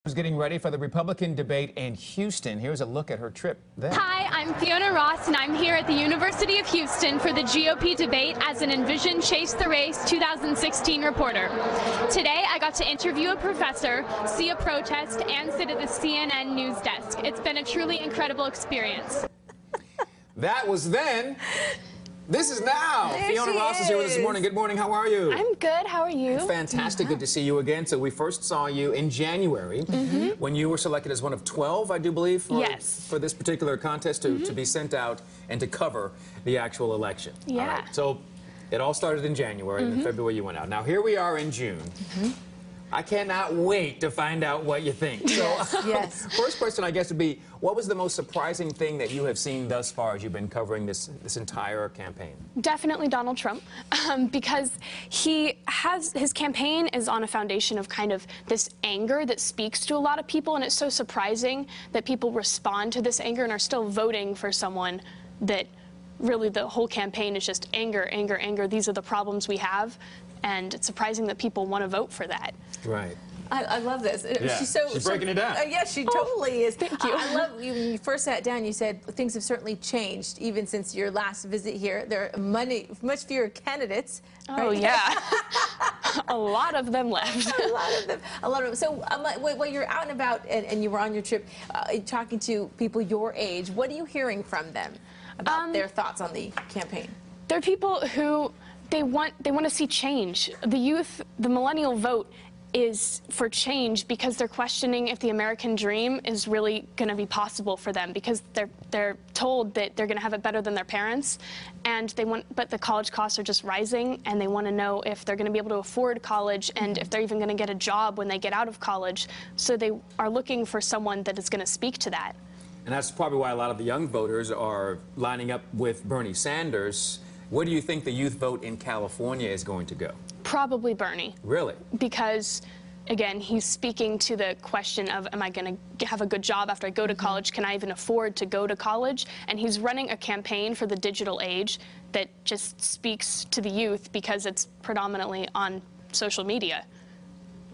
Was getting ready for the Republican debate in Houston. Here's a look at her trip there. Hi, I'm Fiona Ross, and I'm here at the University of Houston for the GOP debate as an Envision Chase the Race 2016 reporter. Today, I got to interview a professor, see a protest, and sit at the CNN news desk. It's been a truly incredible experience. That was then. This is now. There Fiona Ross is here with us this morning. Good morning. How are you? I'm good. How are you? Fantastic. Good to see you again. So we first saw you in January when you were selected as one of 12, I do believe, for this particular contest to be sent out and to cover the actual election. Yeah. All right. So it all started in January, and in February you went out. Now here we are in June. I cannot wait to find out what you think. So, Yes. First question, I guess, would be, what was the most surprising thing that you have seen thus far as you've been covering this entire campaign? Definitely Donald Trump, because his campaign is on a foundation of kind of this anger that speaks to a lot of people, and it's so surprising that people respond to this anger and are still voting for someone that really the whole campaign is just anger, anger, anger. These are the problems we have, and it's surprising that people want to vote for that. Right. I love this. Yeah. She's breaking it down. Yeah, she totally is. Thank you. I love you. When you first sat down, you said things have certainly changed, even since your last visit here. There are much fewer candidates. Oh, right? yeah. A lot of them left. A lot of them. So when you're out and about and you were on your trip talking to people your age, what are you hearing from them about their thoughts on the campaign? There are people who they want to see change. The youth, the millennial vote is for change because they're questioning if the American dream is really going to be possible for them, because they're told that they're going to have it better than their parents, and but the college costs are just rising, and they want to know if they're going to be able to afford college and if they're even going to get a job when they get out of college. So they are looking for someone that is going to speak to that. And that's probably why a lot of the young voters are lining up with Bernie Sanders. Where do you think the youth vote in California is going to go? Probably Bernie. Really? Because, again, he's speaking to the question of, am I going to have a good job after I go to college? Can I even afford to go to college? And he's running a campaign for the digital age that just speaks to the youth because it's predominantly on social media.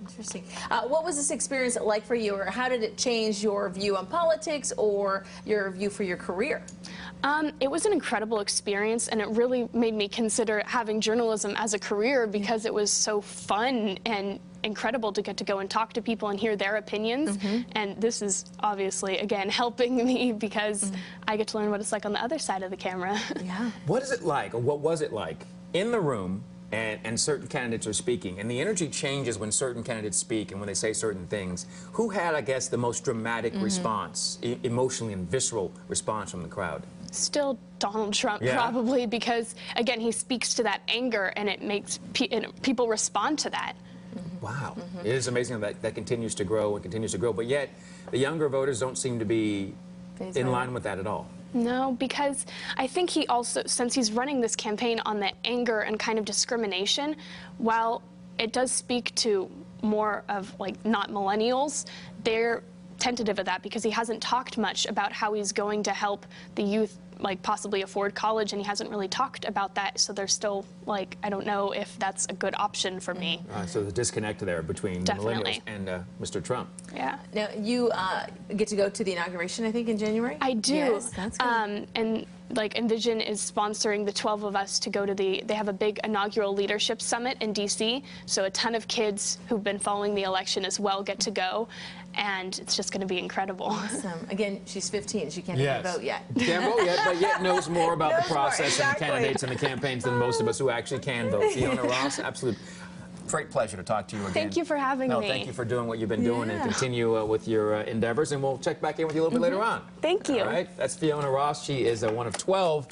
Interesting. What was this experience like for you, or how did it change your view on politics or your view for your career? It was an incredible experience, and it really made me consider having journalism as a career because it was so fun and incredible to get to go and talk to people and hear their opinions. And this is obviously, again, helping me because I get to learn what it's like on the other side of the camera. Yeah. What is it like, or what was it like, in the room and certain candidates are speaking, and the energy changes when certain candidates speak and when they say certain things? Who had, I guess, the most dramatic response, emotionally and visceral response from the crowd? Still Donald Trump, probably, because, again, he speaks to that anger, and it makes people respond to that. Wow. It is amazing that that continues to grow and continues to grow, but yet the younger voters don't seem to be in line with that at all. No, because I think he also, since he's running this campaign on the anger and kind of discrimination, while it does speak to more of, like, not millennials, they're tentative of that because he hasn't talked much about how he's going to help the youth, like, possibly afford college, and he hasn't really talked about that, so they're still like, I don't know if that's a good option for me. So the disconnect there between the millennials and Mr. Trump. Yeah. Now, you get to go to the inauguration, I think, in January? I do. Yes, that's good. And, like, Envision is sponsoring the 12 of us to go to they have a big inaugural leadership summit in D.C., so a ton of kids who've been following the election as well get to go, and it's just going to be incredible. Awesome. Again, she's 15. She can't even vote yet. Can't vote yet, but yet knows more about the process and the exactly. candidates and the campaigns than most of us who actually can vote. Fiona Ross, absolute great pleasure to talk to you again. Thank you for having me. Thank you for doing what you've been doing and continue with your endeavors, and we'll check back in with you a little bit later on. Thank you. All right, that's Fiona Ross. She is one of 12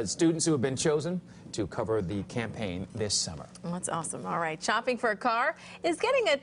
students who have been chosen to cover the campaign this summer. Well, that's awesome. All right, shopping for a car is getting a